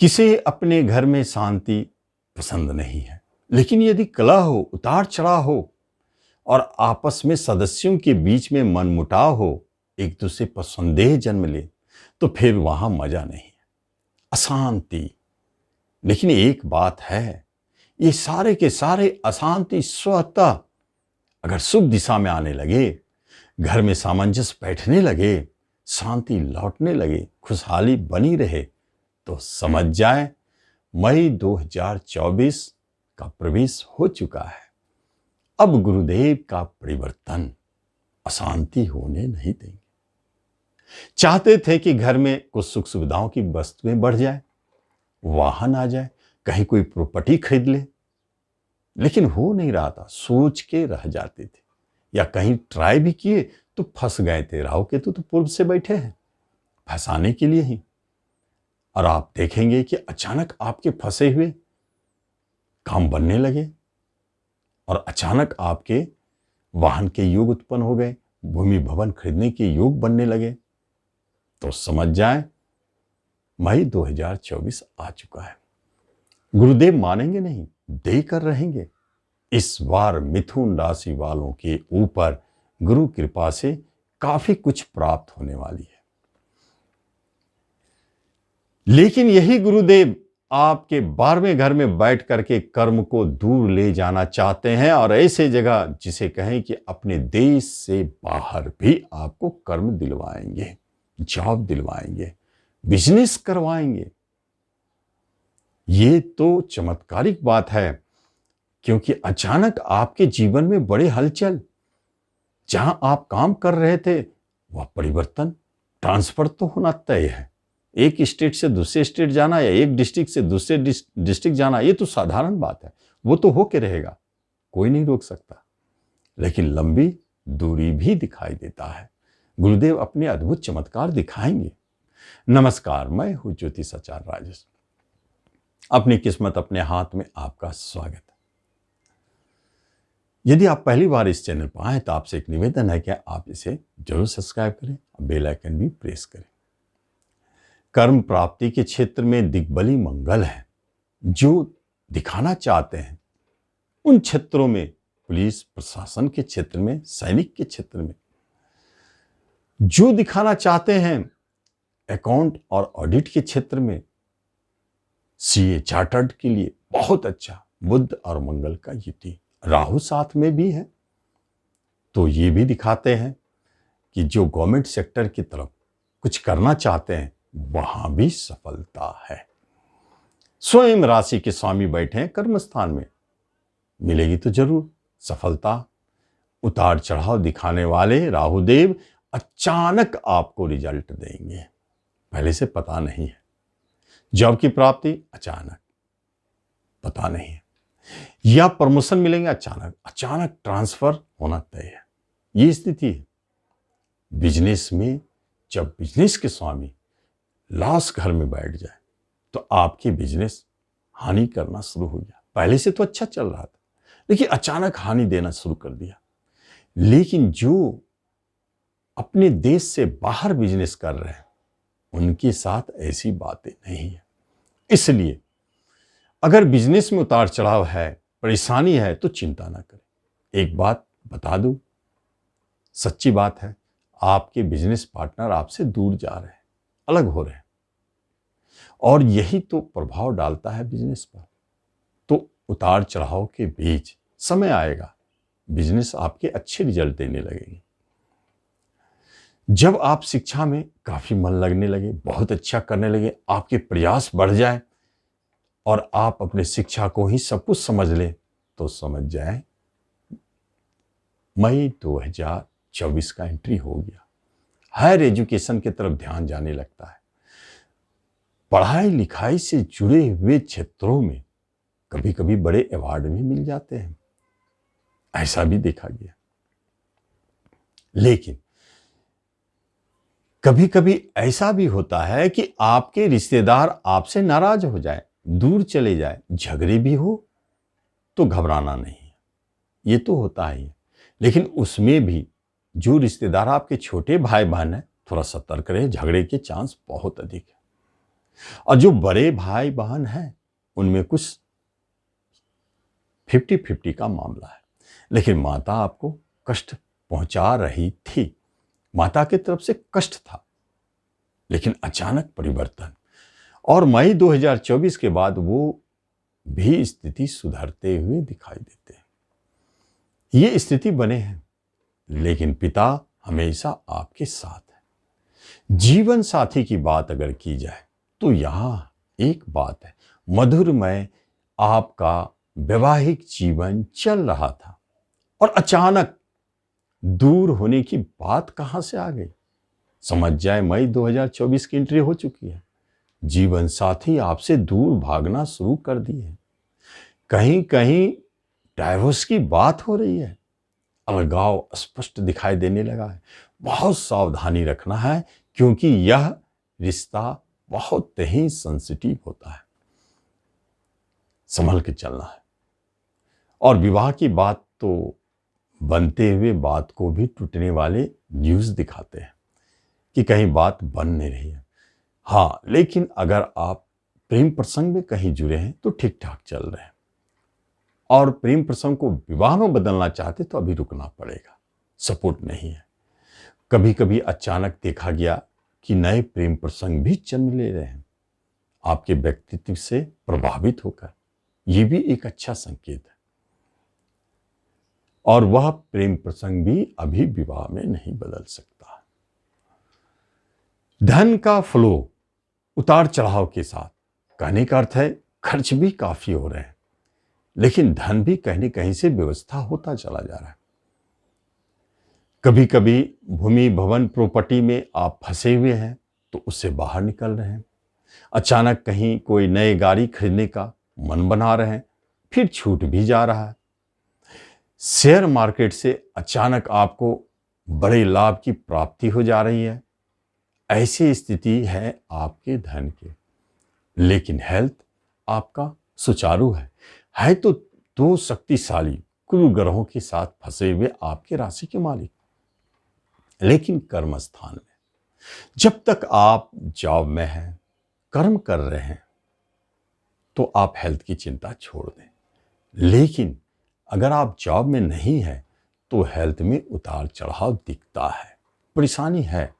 किसे अपने घर में शांति पसंद नहीं है, लेकिन यदि कलह हो, उतार चढ़ाव हो और आपस में सदस्यों के बीच में मनमुटाव हो, एक दूसरे पर संदेह जन्म ले, तो फिर वहां मजा नहीं है, अशांति। लेकिन एक बात है, ये सारे के सारे अशांति स्वतः अगर शुभ दिशा में आने लगे, घर में सामंजस्य बैठने लगे, शांति लौटने लगे, खुशहाली बनी रहे, तो समझ जाए मई 2024 का प्रवेश हो चुका है। अब गुरुदेव का परिवर्तन अशांति होने नहीं देंगे। चाहते थे कि घर में कुछ सुख सुविधाओं की वस्तुएं बढ़ जाए, वाहन आ जाए, कहीं कोई प्रॉपर्टी खरीद ले, लेकिन हो नहीं रहा था। सोच के रह जाते थे, या कहीं ट्राई भी किए तो फंस गए थे। राहु केतु तो पूर्व से बैठे हैं फंसाने के लिए ही। और आप देखेंगे कि अचानक आपके फंसे हुए काम बनने लगे और अचानक आपके वाहन के योग उत्पन्न हो गए, भूमि भवन खरीदने के योग बनने लगे। तो समझ जाए मई 2024 आ चुका है। गुरुदेव मानेंगे नहीं, देकर रहेंगे। इस बार मिथुन राशि वालों के ऊपर गुरु कृपा से काफी कुछ प्राप्त होने वाली है। लेकिन यही गुरुदेव आपके 12वें घर में बैठ करके कर्म को दूर ले जाना चाहते हैं, और ऐसे जगह जिसे कहें कि अपने देश से बाहर भी आपको कर्म दिलवाएंगे, जॉब दिलवाएंगे, बिजनेस करवाएंगे। ये तो चमत्कारिक बात है, क्योंकि अचानक आपके जीवन में बड़े हलचल, जहां आप काम कर रहे थे वह परिवर्तन, ट्रांसफर तो होना तय है। एक स्टेट से दूसरे स्टेट जाना या एक डिस्ट्रिक्ट से दूसरे डिस्ट्रिक्ट जाना, ये तो साधारण बात है, वो तो होके रहेगा, कोई नहीं रोक सकता। लेकिन लंबी दूरी भी दिखाई देता है। गुरुदेव अपने अद्भुत चमत्कार दिखाएंगे। नमस्कार, मैं हूं ज्योतिषाचार्य राजेश। अपनी किस्मत अपने हाथ में आपका स्वागत है। यदि आप पहली बार इस चैनल पर आए तो आपसे एक निवेदन है कि आप इसे जरूर सब्सक्राइब करें, बेल आइकन भी प्रेस करें। कर्म प्राप्ति के क्षेत्र में दिग्बली मंगल है। जो दिखाना चाहते हैं उन क्षेत्रों में, पुलिस प्रशासन के क्षेत्र में, सैनिक के क्षेत्र में, जो दिखाना चाहते हैं अकाउंट और ऑडिट के क्षेत्र में, सीए चार्टर्ड के लिए बहुत अच्छा बुध और मंगल का युति, राहु साथ में भी है। तो ये भी दिखाते हैं कि जो गवर्नमेंट सेक्टर की तरफ कुछ करना चाहते हैं वहां भी सफलता है। स्वयं राशि के स्वामी बैठे हैं कर्म स्थान में, मिलेगी तो जरूर सफलता। उतार चढ़ाव दिखाने वाले राहुदेव अचानक आपको रिजल्ट देंगे, पहले से पता नहीं है। जॉब की प्राप्ति अचानक, पता नहीं है, या प्रमोशन मिलेंगे अचानक, अचानक ट्रांसफर होना तय है, ये स्थिति है। बिजनेस में जब बिजनेस के स्वामी लॉस घर में बैठ जाए तो आपकी बिजनेस हानि करना शुरू हो गया। पहले से तो अच्छा चल रहा था, लेकिन अचानक हानि देना शुरू कर दिया। लेकिन जो अपने देश से बाहर बिजनेस कर रहे हैं उनके साथ ऐसी बातें नहीं है। इसलिए अगर बिजनेस में उतार चढ़ाव है, परेशानी है, तो चिंता ना करें। एक बात बता दूं, सच्ची बात है, आपके बिजनेस पार्टनर आपसे दूर जा रहे हैं, अलग हो रहे हैं, और यही तो प्रभाव डालता है बिजनेस पर। तो उतार चढ़ाव के बीच समय आएगा, बिजनेस आपके अच्छे रिजल्ट देने लगेगी। जब आप शिक्षा में काफी मन लगने लगे, बहुत अच्छा करने लगे, आपके प्रयास बढ़ जाए और आप अपने शिक्षा को ही सब कुछ समझ ले, तो समझ जाए मई 2024 का एंट्री हो गया। हायर एजुकेशन की तरफ ध्यान जाने लगता है। पढ़ाई लिखाई से जुड़े हुए क्षेत्रों में कभी कभी बड़े अवार्ड भी मिल जाते हैं, ऐसा भी देखा गया। लेकिन कभी कभी ऐसा भी होता है कि आपके रिश्तेदार आपसे नाराज हो जाए, दूर चले जाए, झगड़े भी हो, तो घबराना नहीं है, ये तो होता ही है। लेकिन उसमें भी जो रिश्तेदार आपके छोटे भाई बहन है, थोड़ा सतर्क रहे, झगड़े के चांस बहुत अधिक है। और जो बड़े भाई बहन हैं उनमें कुछ 50-50 का मामला है। लेकिन माता आपको कष्ट पहुंचा रही थी, माता की तरफ से कष्ट था, लेकिन अचानक परिवर्तन, और मई 2024 के बाद वो भी स्थिति सुधरते हुए दिखाई देते हैं। ये स्थिति बने हैं, लेकिन पिता हमेशा आपके साथ है। जीवन साथी की बात अगर की जाए तो यहां एक बात है, मधुरमय आपका वैवाहिक जीवन चल रहा था और अचानक दूर होने की बात कहां से आ गई? समझ जाए, मई 2024 की एंट्री हो चुकी है। जीवन साथी आपसे दूर भागना शुरू कर दी है। कहीं कहीं डाइवोर्स की बात हो रही है। अलगाव स्पष्ट दिखाई देने लगा है। बहुत सावधानी रखना है, क्योंकि यह रिश्ता बहुत ही सेंसिटिव होता है। संभल के चलना है। और विवाह की बात तो बनते हुए बात को भी टूटने वाले न्यूज दिखाते हैं कि कहीं बात बन नहीं रही है। हाँ, लेकिन अगर आप प्रेम प्रसंग में कहीं जुड़े हैं तो ठीक ठाक चल रहे हैं, और प्रेम प्रसंग को विवाह में बदलना चाहते तो अभी रुकना पड़ेगा, सपोर्ट नहीं है। कभी कभी अचानक देखा गया कि नए प्रेम प्रसंग भी जन्म ले रहे हैं आपके व्यक्तित्व से प्रभावित होकर। यह भी एक अच्छा संकेत है। और वह प्रेम प्रसंग भी अभी विवाह में नहीं बदल सकता। धन का फ्लो उतार चढ़ाव के साथ, कहने का अर्थ है खर्च भी काफी हो रहे हैं, लेकिन धन भी कहीं कहीं से व्यवस्था होता चला जा रहा है। कभी कभी भूमि भवन प्रॉपर्टी में आप फंसे हुए हैं तो उससे बाहर निकल रहे हैं। अचानक कहीं कोई नई गाड़ी खरीदने का मन बना रहे हैं, फिर छूट भी जा रहा है। शेयर मार्केट से अचानक आपको बड़े लाभ की प्राप्ति हो जा रही है। ऐसी स्थिति है आपके धन की, लेकिन हेल्थ आपका सुचारू है तो दो शक्तिशाली कुरु ग्रहों के साथ फंसे हुए आपके राशि के मालिक। लेकिन कर्म स्थान में, जब तक आप जॉब में हैं, कर्म कर रहे हैं, तो आप हेल्थ की चिंता छोड़ दें। लेकिन अगर आप जॉब में नहीं हैं तो हेल्थ में उतार चढ़ाव दिखता है, परेशानी है,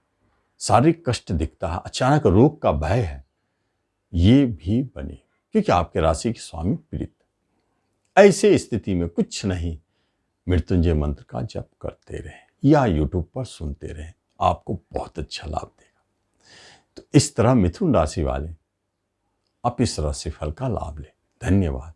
शारीरिक कष्ट दिखता है, अचानक रोग का भय है, ये भी बने, क्योंकि आपके राशि के स्वामी पीड़ित। ऐसे स्थिति में कुछ नहीं, मृत्युंजय मंत्र का जप करते रहें या यूट्यूब पर सुनते रहें, आपको बहुत अच्छा लाभ देगा। तो इस तरह मिथुन राशि वाले आप इस राशि फल का लाभ लें। धन्यवाद।